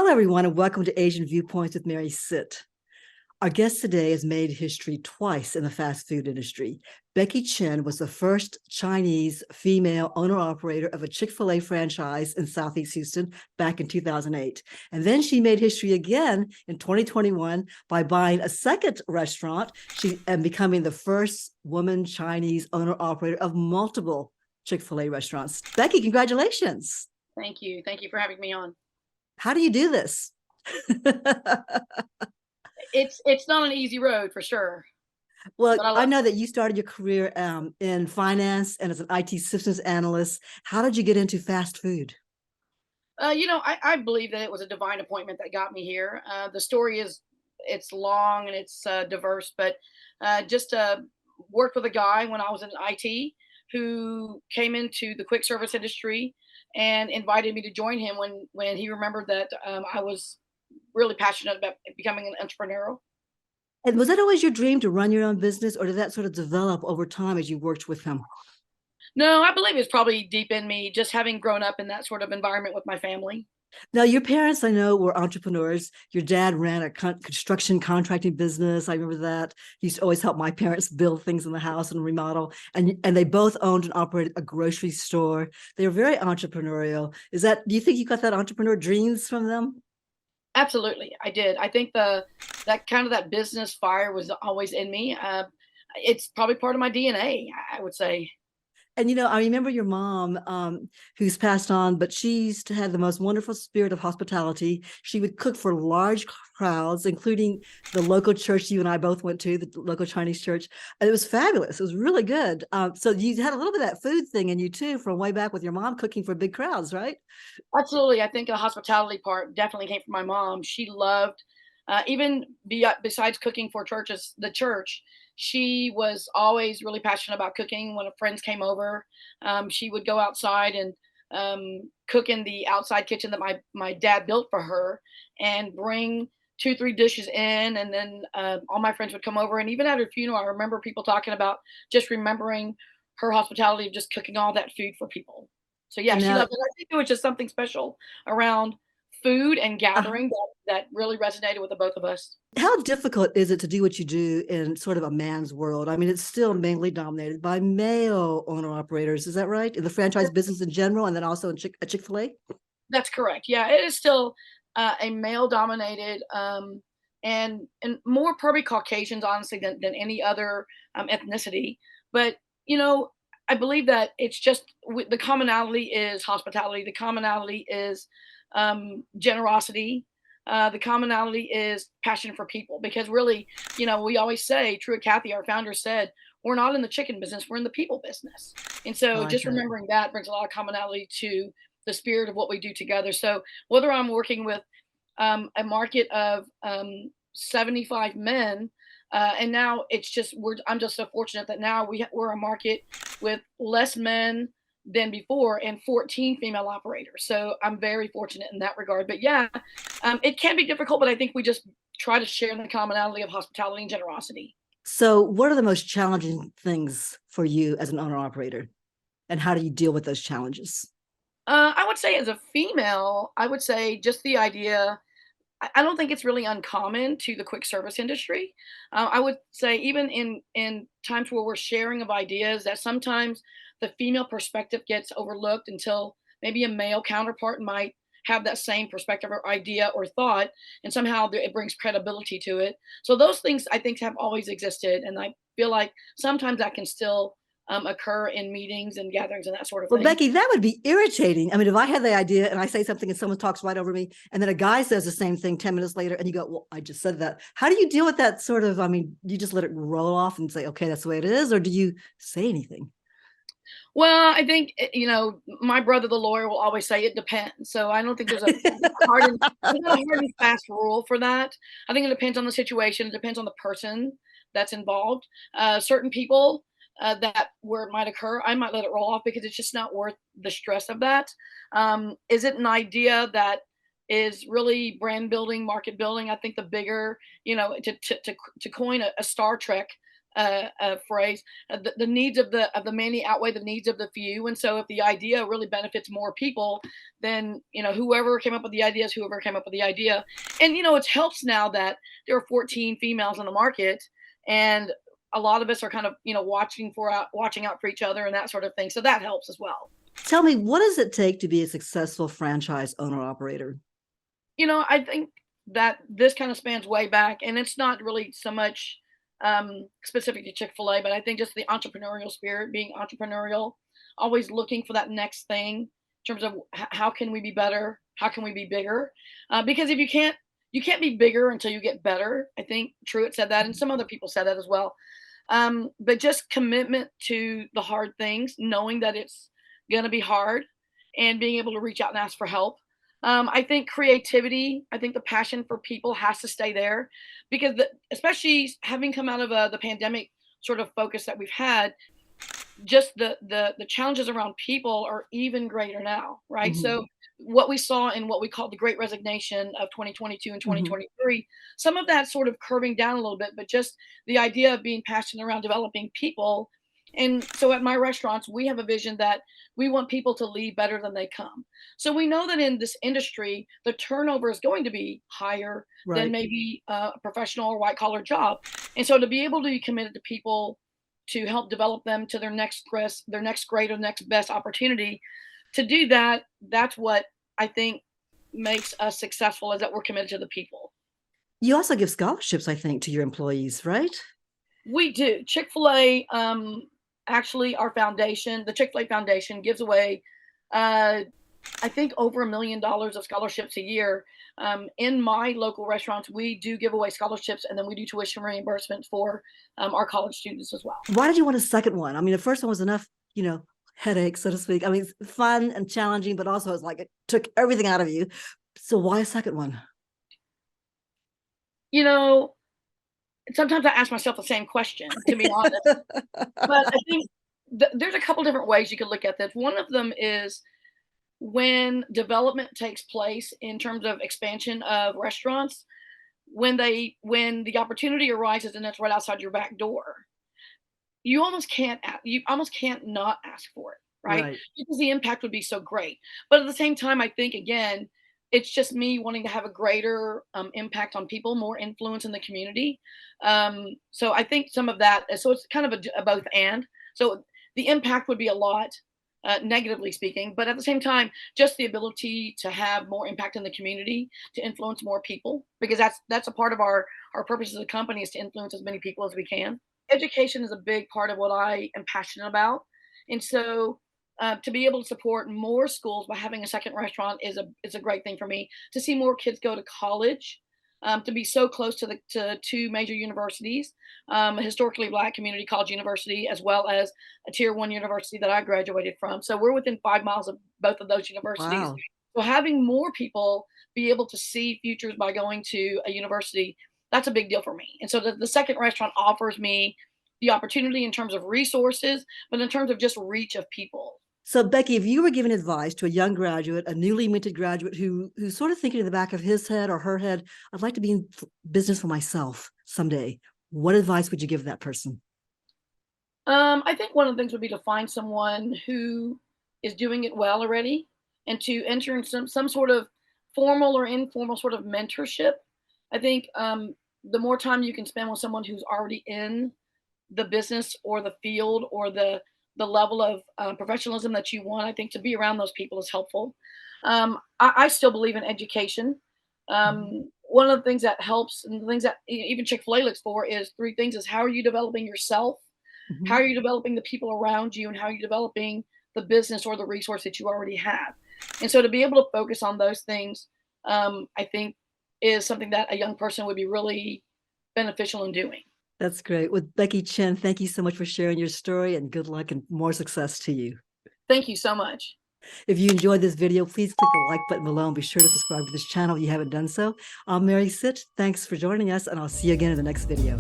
Hello, everyone, and welcome to Asian Viewpoints with Mary Sitt. Our guest today has made history twice in the fast food industry. Becky Chin was the first Chinese female owner-operator of a Chick-fil-A franchise in Southeast Houston back in 2008. And then she made history again in 2021 by buying a second restaurant and becoming the first woman Chinese owner-operator of multiple Chick-fil-A restaurants. Becky, congratulations. Thank you. Thank you for having me on. How do you do this? It's not an easy road for sure, Well, but I I love know that you started your career in finance and as an IT systems analyst. How did you get into fast food? it. I believe that it was a divine appointment that got me here. The story is it's long and it's diverse, but just worked with a guy when I was in IT who came into the quick service industry and invited me to join him when he remembered that I was really passionate about becoming an entrepreneur. And was that always your dream to run your own business, or did that sort of develop over time as you worked with him? No, I believe it's probably deep in me, just having grown up in that sort of environment with my family. Now, your parents, I know, were entrepreneurs. Your dad ran a construction contracting business. I remember that. He used to always help my parents build things in the house and remodel. And they both owned and operated a grocery store. They were very entrepreneurial. Do you think you got that entrepreneur dreams from them? Absolutely, I did. I think that business fire was always in me. It's probably part of my DNA, I would say. And I remember your mom, who's passed on, but she used to have the most wonderful spirit of hospitality. She would cook for large crowds, including the local church you and I both went to, the local Chinese church. And it was fabulous. It was really good. So you had a little bit of that food thing in you too, from way back with your mom cooking for big crowds, right? Absolutely, I think the hospitality part definitely came from my mom. She loved, besides cooking for the church, she was always really passionate about cooking. When friends came over, she would go outside and cook in the outside kitchen that my dad built for her, and bring 2, 3 dishes in, and then all my friends would come over. And even at her funeral, I remember people talking about just remembering her hospitality of just cooking all that food for people. So yeah, And she now, loved it. I think it was just something special around food and uh, gathering that really resonated with the both of us. how difficult is it to do what you do in sort of a man's world? I mean, it's still mainly dominated by male owner operators. Is that right? In the franchise business in general, and then also in Chick-fil-A? That's correct. Yeah, it is still a male dominated, and more probably Caucasians, honestly, than any other ethnicity. But you know, I believe that it's just the commonality is hospitality. The commonality is generosity. The commonality is passion for people. Because really, we always say, Truett Cathy, our founder, said, "We're not in the chicken business; we're in the people business." And I so, like just that. remembering that brings a lot of commonality to the spirit of what we do together. So whether I'm working with a market of 75 men, and now I'm just so fortunate that now we're a market with less men than before and 14 female operators. So I'm very fortunate in that regard. But yeah, it can be difficult, but I think we just try to share in the commonality of hospitality and generosity. So, what are the most challenging things for you as an owner operator, and how do you deal with those challenges? I would say as a female, I would say just the idea. I don't think it's really uncommon to the quick service industry. I would say even in times where we're sharing of ideas, that sometimes the female perspective gets overlooked until maybe a male counterpart might have that same perspective or idea or thought, and somehow it brings credibility to it. So those things I think have always existed, and I feel like sometimes that can still occur in meetings and gatherings and that sort of Well, thing. Becky, that would be irritating. I mean, if I had the idea and I say something and someone talks right over me, and then a guy says the same thing 10 minutes later, and you go, "Well, I just said that." How do you deal with that sort of? I mean, you just let it roll off and say, "Okay, that's the way it is," or do you say anything? Well, I think, my brother, the lawyer, will always say it depends. So I don't think there's not a hard and fast rule for that. I think it depends on the situation. It depends on the person that's involved. Certain people that where it might occur, I might let it roll off because it's just not worth the stress of that. Is it an idea that is really brand building, market building? I think the bigger, to coin a Star Trek phrase. The needs of the many outweigh the needs of the few, and so if the idea really benefits more people, then whoever came up with the idea is whoever came up with the idea. And it helps now that there are 14 females on the market, and a lot of us are kind of watching out for each other and that sort of thing. So that helps as well. Tell me, what does it take to be a successful franchise owner operator? I think that this kind of spans way back, and it's not really so much specific to Chick-fil-A, but I think just the entrepreneurial spirit, being entrepreneurial, always looking for that next thing in terms of how can we be better, how can we be bigger, because if you can't be bigger until you get better. I think Truett said that, and some other people said that as well. But just commitment to the hard things, knowing that it's going to be hard, and being able to reach out and ask for help. I think creativity, I think the passion for people has to stay there, because especially having come out of the pandemic sort of focus that we've had, just the challenges around people are even greater now, right? Mhm. So what we saw in what we call the great resignation of 2022 and Mhm. 2023, some of that sort of curving down a little bit, but just the idea of being passionate around developing people. And so at my restaurants, we have a vision that we want people to leave better than they come. So we know that in this industry, the turnover is going to be higher than Right. maybe a professional or white collar job. And so to be able to be committed to people, to help develop them to their next great or next best opportunity, to do that, that's what I think makes us successful, is that we're committed to the people. You also give scholarships, I think, to your employees, right? We do. Chick-fil-A, actually, our foundation, the Chick-fil-A Foundation, gives away, uh, I think, over $1 million of scholarships a year. In my local restaurants, we do give away scholarships, and then we do tuition reimbursement for our college students as well. Why did you want a second one? I mean, the first one was enough, headache, so to speak. I mean, it's fun and challenging, but also it's like it took everything out of you. So why a second one? You know, Sometimes I ask myself the same question, to be honest. But I think there's a couple different ways you could look at this. One of them is when development takes place in terms of expansion of restaurants, when the opportunity arises and it's right outside your back door, you almost can't not ask for it, right? Right. Because the impact would be so great. But at the same time, I think again, it's just me wanting to have a greater impact on people, more influence in the community. So I think some of that. So it's kind of a both and. So the impact would be a lot, negatively speaking, but at the same time, just the ability to have more impact in the community, to influence more people, because that's a part of our purpose as a company, is to influence as many people as we can. Education is a big part of what I am passionate about, and so to be able to support more schools by having a second restaurant is a great thing for me. To see more kids go to college, to be so close to two major universities, a historically Black community college university, as well as a tier 1 university that I graduated from. So we're within 5 miles of both of those universities. Wow. So having more people be able to see futures by going to a university, that's a big deal for me. And so the second restaurant offers me the opportunity in terms of resources, but in terms of just reach of people. So, Becky, if you were giving advice to a young graduate, a newly minted graduate who's sort of thinking in the back of his head or her head, I'd like to be in business for myself someday, what advice would you give that person? I think one of the things would be to find someone who is doing it well already, and to enter in some sort of formal or informal sort of mentorship. I think the more time you can spend with someone who's already in the business or the field or the level of professionalism that you want, I think to be around those people is helpful. I still believe in education. Mhm. One of the things that helps, and the things that even Chick-fil-A looks for, is three things: is how are you developing yourself, how Mhm. are you developing the people around you, and how are you developing the business or the resource that you already have. And so to be able to focus on those things, I think, is something that a young person would be really beneficial in doing. That's great. With Becky Chin, thank you so much for sharing your story, and good luck and more success to you. Thank you so much. If you enjoyed this video, please click the like button below and be sure to subscribe to this channel if you haven't done so. I'm Mary Sit. Thanks for joining us, and I'll see you again in the next video.